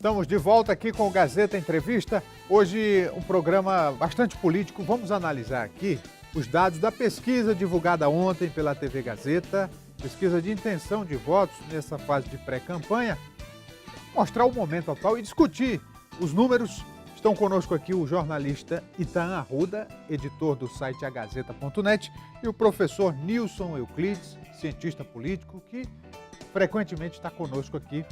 Estamos de volta aqui com o Gazeta Entrevista. Hoje um programa bastante político. Vamos analisar aqui os dados da pesquisa divulgada ontem pela TV Gazeta, pesquisa de intenção de votos nessa fase de pré-campanha, mostrar o momento atual e discutir os números. Estão conosco aqui o jornalista Itan Arruda, editor do site agazeta.net, e o professor Nilson Euclides, cientista político, que frequentemente está conosco aqui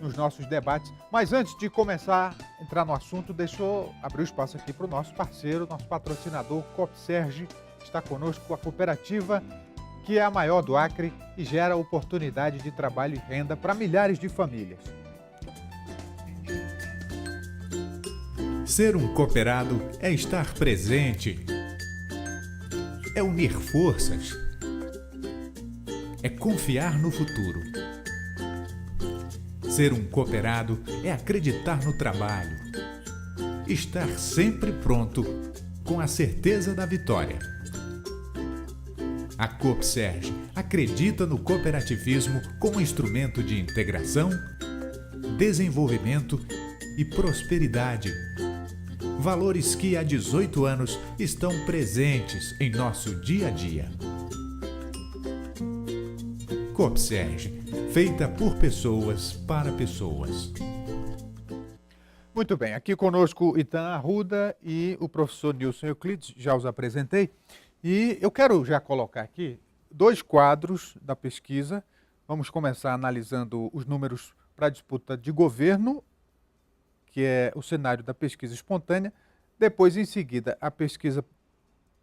nos nossos debates. Mas antes de começar a entrar no assunto, deixa eu abrir o espaço aqui para o nosso parceiro, nosso patrocinador, Copserge, que está conosco, a cooperativa que é a maior do Acre e gera oportunidade de trabalho e renda para milhares de famílias. Ser um cooperado é estar presente, é unir forças, é confiar no futuro. Ser um cooperado é acreditar no trabalho, estar sempre pronto, com a certeza da vitória. A Copserge acredita no cooperativismo como instrumento de integração, desenvolvimento e prosperidade. Valores que há 18 anos estão presentes em nosso dia a dia. Copserge, feita por pessoas para pessoas. Muito bem, aqui conosco Itan Arruda e o professor Nilson Euclides, já os apresentei. E eu quero já colocar aqui dois quadros da pesquisa. Vamos começar analisando os números para a disputa de governo, que é o cenário da pesquisa espontânea. Depois, em seguida, a pesquisa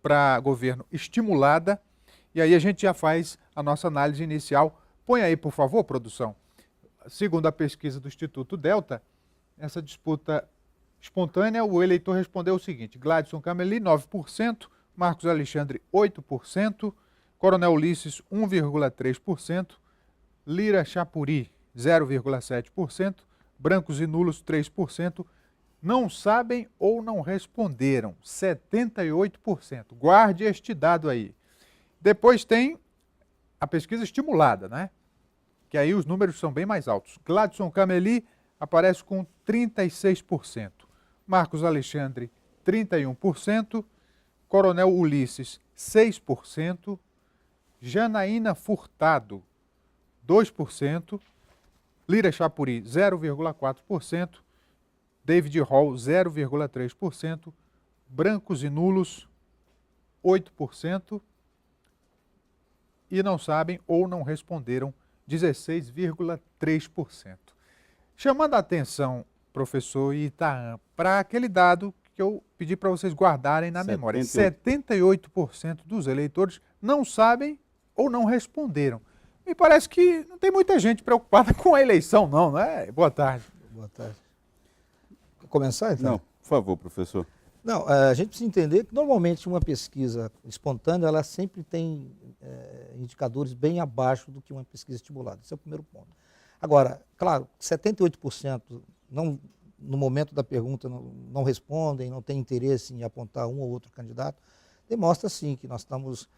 para governo estimulada. E aí a gente já faz a nossa análise inicial. Põe aí, por favor, produção. Segundo a pesquisa do Instituto Delta, essa disputa espontânea, o eleitor respondeu o seguinte: Gladson Cameli, 9%, Marcos Alexandre, 8%, Coronel Ulisses, 1,3%, Lira Chapuri, 0,7%, brancos e nulos, 3%, não sabem ou não responderam, 78%. Guarde este dado aí. Depois tem a pesquisa estimulada, né? Que aí os números são bem mais altos. Gladson Cameli aparece com 36%, Marcos Alexandre, 31%, Coronel Ulisses, 6%, Janaína Furtado, 2%, Lira Chapuri, 0,4%, David Hall, 0,3%, brancos e nulos, 8%, e não sabem ou não responderam, 16,3%. Chamando a atenção, professor Itan, para aquele dado que eu pedi para vocês guardarem na memória. 78% dos eleitores não sabem ou não responderam. Me parece que não tem muita gente preocupada com a eleição, não, né? Boa tarde. Boa tarde. Quer começar, então? Não, por favor, professor. Não, a gente precisa entender que normalmente uma pesquisa espontânea, ela sempre tem indicadores bem abaixo do que uma pesquisa estimulada. Esse é o primeiro ponto. Agora, claro, 78% não, no momento da pergunta não respondem, não têm interesse em apontar um ou outro candidato, demonstra sim que nós estamos,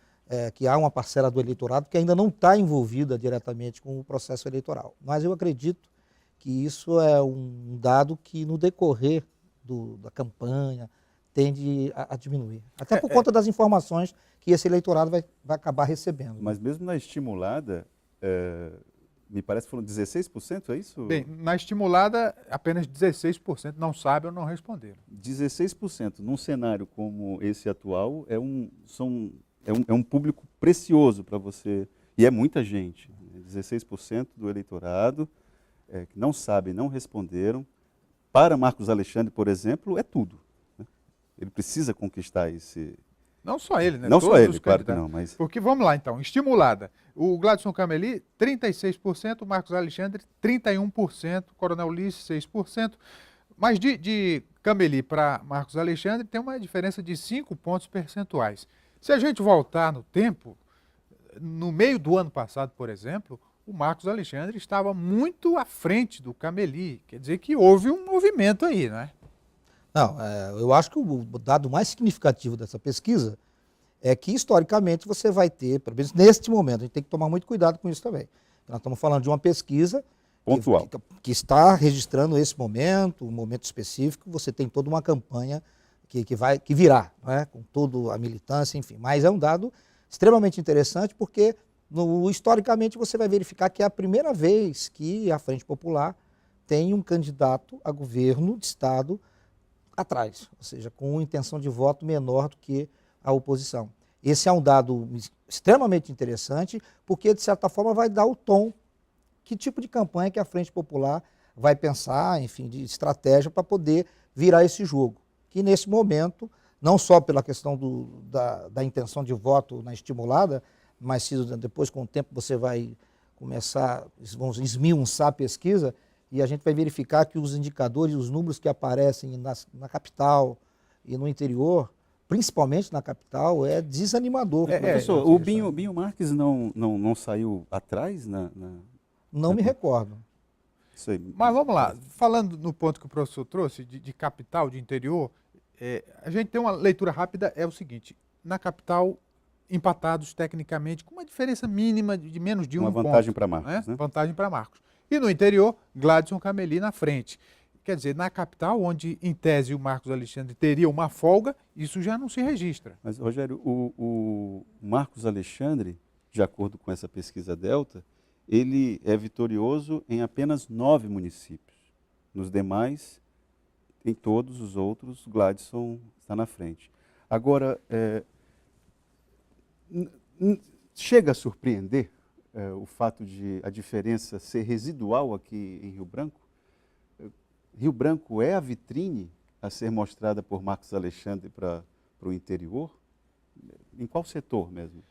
que há uma parcela do eleitorado que ainda não está envolvida diretamente com o processo eleitoral. Mas eu acredito que isso é um dado que no decorrer da campanha tende a diminuir. Até por conta das informações que esse eleitorado vai acabar recebendo. Mas mesmo na estimulada, me parece que foram 16%, é isso? Bem, na estimulada, apenas 16% não sabem ou não responderam. 16%. Num cenário como esse atual, é um público precioso para você, e é muita gente. 16% do eleitorado que não sabem, não responderam. Para Marcos Alexandre, por exemplo, é tudo. Né? Ele precisa conquistar esse... Não só ele, né? Não Todos só ele, os claro que candidatos. não, mas... Porque, vamos lá então, estimulada. O Gladson Cameli, 36%, Marcos Alexandre, 31%, Coronel Ulisses, 6%. Mas de Cameli para Marcos Alexandre tem uma diferença de 5 pontos percentuais. Se a gente voltar no tempo, no meio do ano passado, por exemplo, o Marcos Alexandre estava muito à frente do Cameli. Quer dizer que houve um movimento aí, não é? Não, eu acho que o dado mais significativo dessa pesquisa é que, historicamente, você vai ter, pelo menos neste momento, a gente tem que tomar muito cuidado com isso também. Nós estamos falando de uma pesquisa Pontual. Que está registrando esse momento, um momento específico, você tem toda uma campanha que virá, né, com toda a militância, enfim. Mas é um dado extremamente interessante porque, historicamente, você vai verificar que é a primeira vez que a Frente Popular tem um candidato a governo de Estado atrás, ou seja, com intenção de voto menor do que a oposição. Esse é um dado extremamente interessante porque, de certa forma, vai dar o tom, que tipo de campanha que a Frente Popular vai pensar, enfim, de estratégia para poder virar esse jogo. Que nesse momento, não só pela questão da intenção de voto na estimulada, mas se depois com o tempo você vai começar, vamos esmiuçar a pesquisa, e a gente vai verificar que os indicadores, os números que aparecem na capital e no interior, principalmente na capital, é desanimador. Professor, o Binho Marques não saiu atrás Não me recordo. Isso aí. Mas vamos lá, falando no ponto que o professor trouxe, de capital, de interior, a gente tem uma leitura rápida, é o seguinte, na capital, empatados tecnicamente, com uma diferença mínima de menos de um ponto. Uma vantagem para Marcos, né? Vantagem para Marcos. E no interior, Gladson Cameli na frente. Quer dizer, na capital, onde em tese o Marcos Alexandre teria uma folga, isso já não se registra. Mas, Rogério, o Marcos Alexandre, de acordo com essa pesquisa Delta, ele é vitorioso em apenas 9 municípios. Nos demais, em todos os outros, Gladson está na frente. Agora, chega a surpreender o fato de a diferença ser residual aqui em Rio Branco? Rio Branco é a vitrine a ser mostrada por Marcos Alexandre para o interior? Em qual setor mesmo?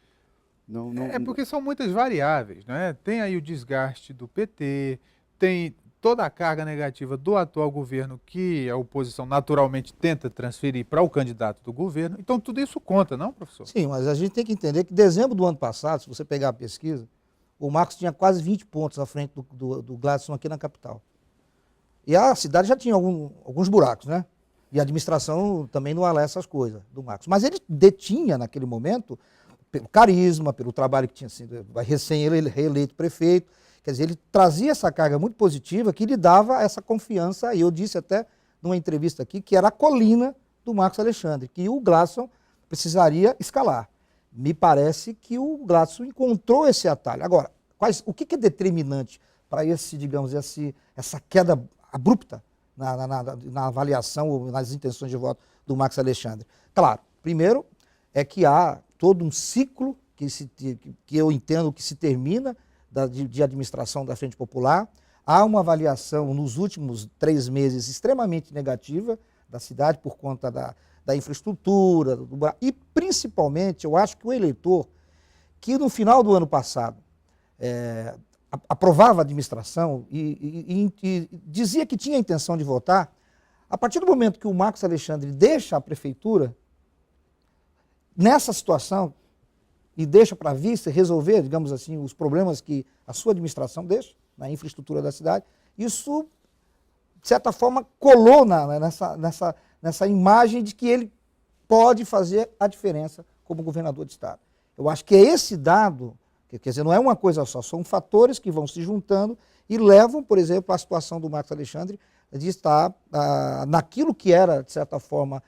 É porque são muitas variáveis, né? Tem aí o desgaste do PT, tem toda a carga negativa do atual governo que a oposição naturalmente tenta transferir para o candidato do governo. Então tudo isso conta, não, professor? Sim, mas a gente tem que entender que em dezembro do ano passado, se você pegar a pesquisa, o Marcos tinha quase 20 pontos à frente do Gladson aqui na capital. E a cidade já tinha alguns buracos, né? E a administração também não alessa essas coisas do Marcos. Mas ele detinha, naquele momento, pelo carisma, pelo trabalho que tinha sido recém-reeleito prefeito. Quer dizer, ele trazia essa carga muito positiva que lhe dava essa confiança, e eu disse até numa entrevista aqui, que era a colina do Marcos Alexandre, que o Gladson precisaria escalar. Me parece que o Gladson encontrou esse atalho. Agora, o que é determinante para essa queda abrupta na avaliação ou nas intenções de voto do Marcos Alexandre? Claro, primeiro é que há todo um ciclo que eu entendo que se termina de administração da Frente Popular. Há uma avaliação nos últimos 3 meses extremamente negativa da cidade por conta da infraestrutura, e principalmente eu acho que o eleitor que no final do ano passado aprovava a administração e dizia que tinha a intenção de votar, a partir do momento que o Marcos Alexandre deixa a prefeitura, nessa situação, e deixa para a vista resolver, digamos assim, os problemas que a sua administração deixa na infraestrutura da cidade, isso, de certa forma, colou nessa imagem de que ele pode fazer a diferença como governador de estado. Eu acho que é esse dado, quer dizer, não é uma coisa só, são fatores que vão se juntando e levam, por exemplo, à situação do Marcos Alexandre de estar naquilo que era, de certa forma,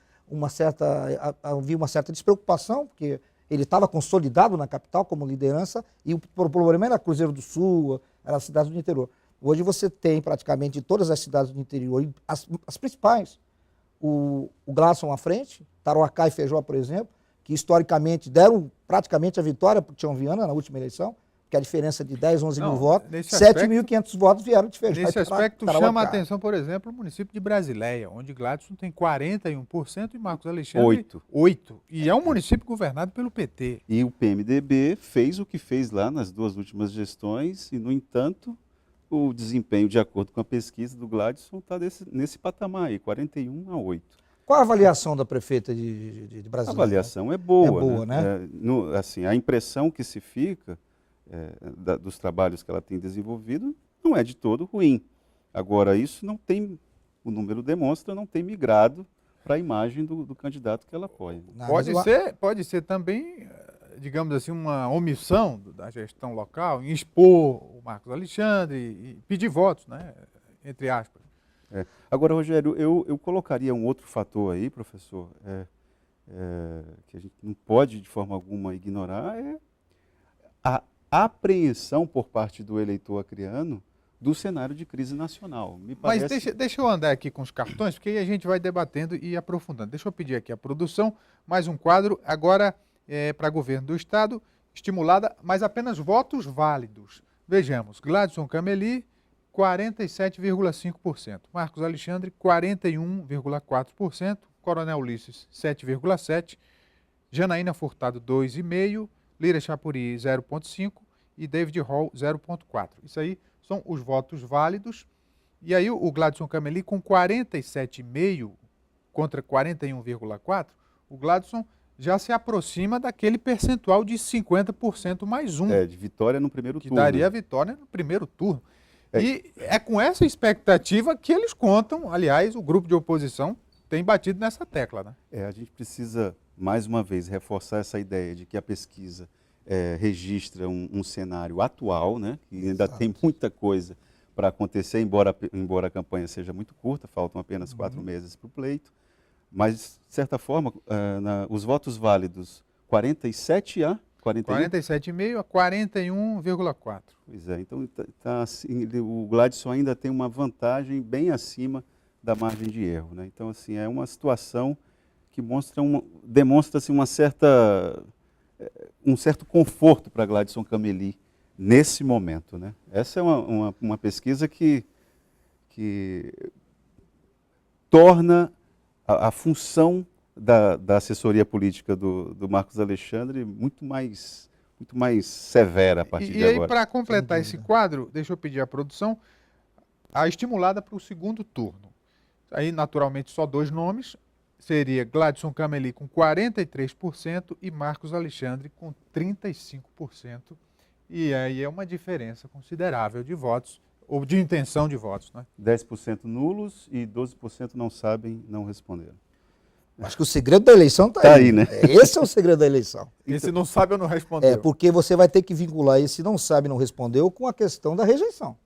havia uma certa despreocupação, porque ele estava consolidado na capital como liderança e o problema era Cruzeiro do Sul, era as cidades do interior. Hoje você tem praticamente todas as cidades do interior, as principais, o Gladson à frente, Tarauacá e Feijó, por exemplo, que historicamente deram praticamente a vitória para o Tião Viana na última eleição, porque a diferença de 10, 11 mil votos, 7.500 votos vieram de Feijó. Nesse aspecto, chama a atenção, por exemplo, o município de Brasileia, onde Gladson tem 41% e Marcos Alexandre 8%. E é um município governado pelo PT. E o PMDB fez o que fez lá nas 2 últimas gestões e, no entanto, o desempenho, de acordo com a pesquisa do Gladson, está nesse patamar aí, 41-8. Qual a avaliação da prefeita de Brasília? A avaliação é boa. É boa, né? Assim, a impressão que se fica dos trabalhos que ela tem desenvolvido não é de todo ruim. Agora, isso não tem, o número demonstra, não tem migrado para a imagem do candidato que ela apoia. Pode ser também digamos assim, uma omissão da gestão local em expor o Marcos Alexandre e pedir votos, né? Entre aspas. Agora, Rogério, eu colocaria um outro fator aí, professor, que a gente não pode de forma alguma ignorar, é a apreensão por parte do eleitor acreano do cenário de crise nacional. Me Mas parece... deixa eu andar aqui com os cartões, porque aí a gente vai debatendo e aprofundando. Deixa eu pedir aqui a produção, mais um quadro, agora para governo do Estado, estimulada, mas apenas votos válidos. Vejamos, Gladson Cameli, 47,5%, Marcos Alexandre, 41,4%, Coronel Ulisses, 7,7%, Janaína Furtado, 2,5%, Lira Chapuri, 0,5% e David Hall, 0,4%. Isso aí são os votos válidos. E aí o Gladson Cameli com 47,5% contra 41,4%, o Gladson já se aproxima daquele percentual de 50% mais um. de vitória no primeiro que turno. daria a vitória no primeiro turno. E é com essa expectativa que eles contam, aliás, o grupo de oposição tem batido nessa tecla, né? A gente precisa, mais uma vez, reforçar essa ideia de que a pesquisa registra um cenário atual, né? Que ainda tem muita coisa para acontecer, embora a campanha seja muito curta, faltam apenas 4 meses para o pleito. Mas, de certa forma, os votos válidos, 47 a 41? 47,5 a 41,4. Pois é, então assim, o Gladson ainda tem uma vantagem bem acima da margem de erro, né? Então, assim, é uma situação que demonstra assim, um certo conforto para Gladson Cameli nesse momento, né? Essa é uma pesquisa que torna a função da assessoria política do Marcos Alexandre muito mais severa a partir de E aí, agora. para completar esse quadro, deixa eu pedir à produção a estimulada para o segundo turno. Aí, naturalmente, só 2 nomes. Seria Gladson Cameli com 43% e Marcos Alexandre com 35%. E aí é uma diferença considerável de votos, ou de intenção de votos, né? 10% nulos e 12% não sabem, não responderam. Acho que o segredo da eleição está Tá aí, né? Esse é o segredo da eleição. Esse não sabe ou não respondeu. Porque você vai ter que vincular esse não sabe, não respondeu com a questão da rejeição.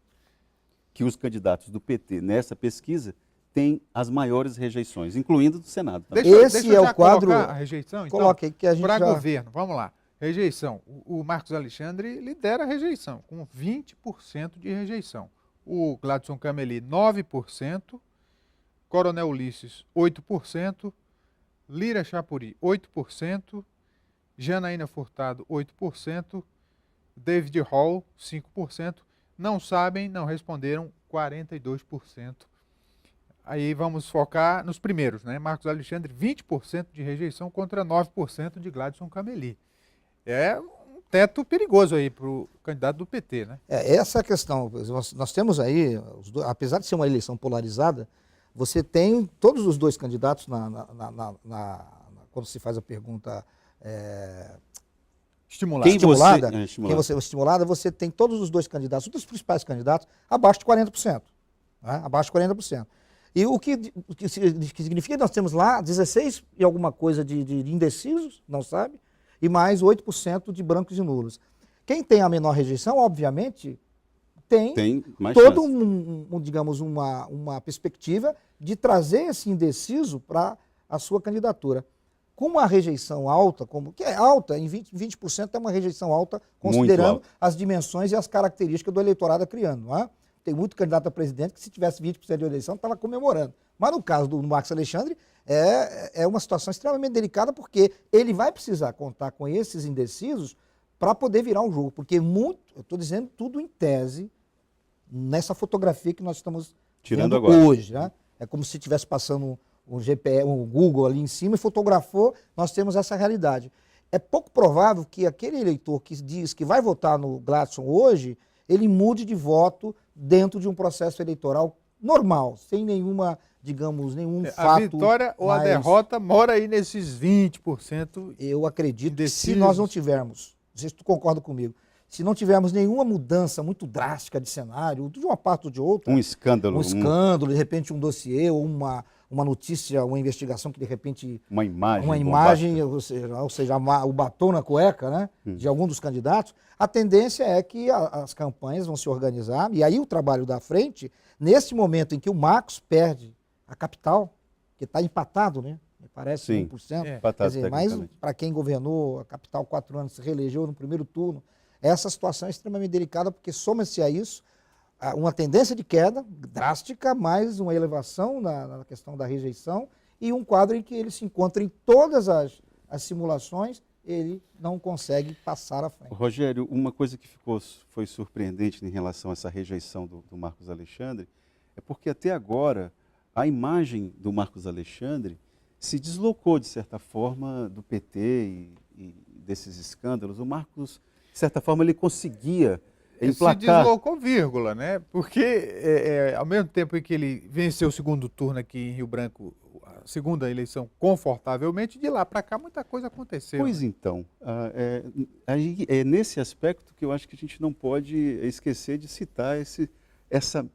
Que os candidatos do PT nessa pesquisa têm as maiores rejeições, incluindo do Senado. Tá? Esse deixa eu é já o quadro. colocar a rejeição, então, Coloque aí que a gente para já... governo, vamos lá. Rejeição. O Marcos Alexandre lidera a rejeição, com 20% de rejeição. O Gladson Cameli, 9%. Coronel Ulisses, 8%. Lira Chapuri, 8%. Janaína Furtado, 8%. David Hall, 5%. Não sabem, não responderam, 42%. Aí vamos focar nos primeiros, né? Marcos Alexandre, 20% de rejeição contra 9% de Gladson Cameli. É um teto perigoso aí para o candidato do PT, né? Essa é a questão. Nós temos aí, apesar de ser uma eleição polarizada, você tem todos os 2 candidatos quando se faz a pergunta estimulada, você tem todos os 2 candidatos, os 2 principais candidatos, abaixo de 40%. Né? Abaixo de 40%. E o que significa que nós temos lá 16 e alguma coisa de indecisos, não sabe, e mais 8% de brancos e nulos. Quem tem a menor rejeição, obviamente, tem mais todo chance. digamos, uma perspectiva de trazer esse indeciso para a sua candidatura. Com uma rejeição alta, que é alta, em 20% é uma rejeição alta, considerando as dimensões e as características do eleitorado criando, não é? Tem muito candidato a presidente que, se tivesse 20% de eleição, estava comemorando. Mas no caso do Marcos Alexandre, é uma situação extremamente delicada, porque ele vai precisar contar com esses indecisos para poder virar um jogo. Porque eu estou dizendo tudo em tese, nessa fotografia que nós estamos tirando vendo agora hoje. Né? É como se estivesse passando um GPS, um Google ali em cima e fotografou, nós temos essa realidade. É pouco provável que aquele eleitor que diz que vai votar no Gladson hoje, ele mude de voto dentro de um processo eleitoral normal, sem nenhuma, digamos, nenhum fato. A vitória ou a derrota mora aí nesses 20%. Eu acredito que indecisos. se nós não tivermos, não sei se tu concorda comigo, se não tivermos nenhuma mudança muito drástica de cenário, de uma parte ou de outra. Um escândalo. De repente um dossiê ou uma notícia, uma investigação que de repente Uma imagem. uma imagem, ou seja, o batom na cueca, né, de algum dos candidatos, a tendência é que as campanhas vão se organizar, e aí o trabalho da frente, nesse momento em que o Marcos perde a capital, que está empatado, né, me parece, Sim. 1%, Empatado quer dizer, mas tecnicamente. para quem governou a capital 4 anos, se reelegeu no primeiro turno, essa situação é extremamente delicada, porque soma-se a isso uma tendência de queda drástica, mais uma elevação na questão da rejeição e um quadro em que ele se encontra em todas as simulações, ele não consegue passar à frente. Rogério, uma coisa que foi surpreendente em relação a essa rejeição do Marcos Alexandre é porque até agora a imagem do Marcos Alexandre se deslocou, de certa forma, do PT e desses escândalos. O Marcos, de certa forma, ele conseguia emplacar. Se deslocou, vírgula, né? Porque ao mesmo tempo em que ele venceu o segundo turno aqui em Rio Branco, a segunda eleição confortavelmente, de lá para cá muita coisa aconteceu. Pois então, é nesse aspecto que eu acho que a gente não pode esquecer de citar essa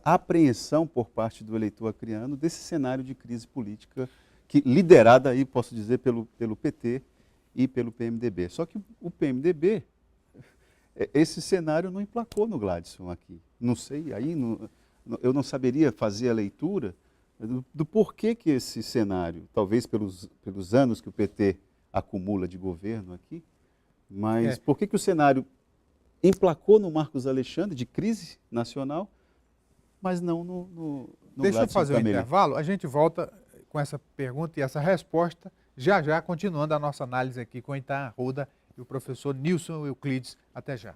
apreensão por parte do eleitor acreano desse cenário de crise política liderada aí, posso dizer, pelo PT e pelo PMDB. Só que o PMDB, esse cenário não emplacou no Gladson aqui. Não sei, aí eu não saberia fazer a leitura do porquê que esse cenário, talvez pelos anos que o PT acumula de governo aqui, mas por que o cenário emplacou no Marcos Alexandre de crise nacional, mas não no Deixa eu Gladson fazer um Cameli? intervalo, a gente volta com essa pergunta e essa resposta, já continuando a nossa análise aqui com Itaã Arruda e o professor Nilson Euclides. Até já.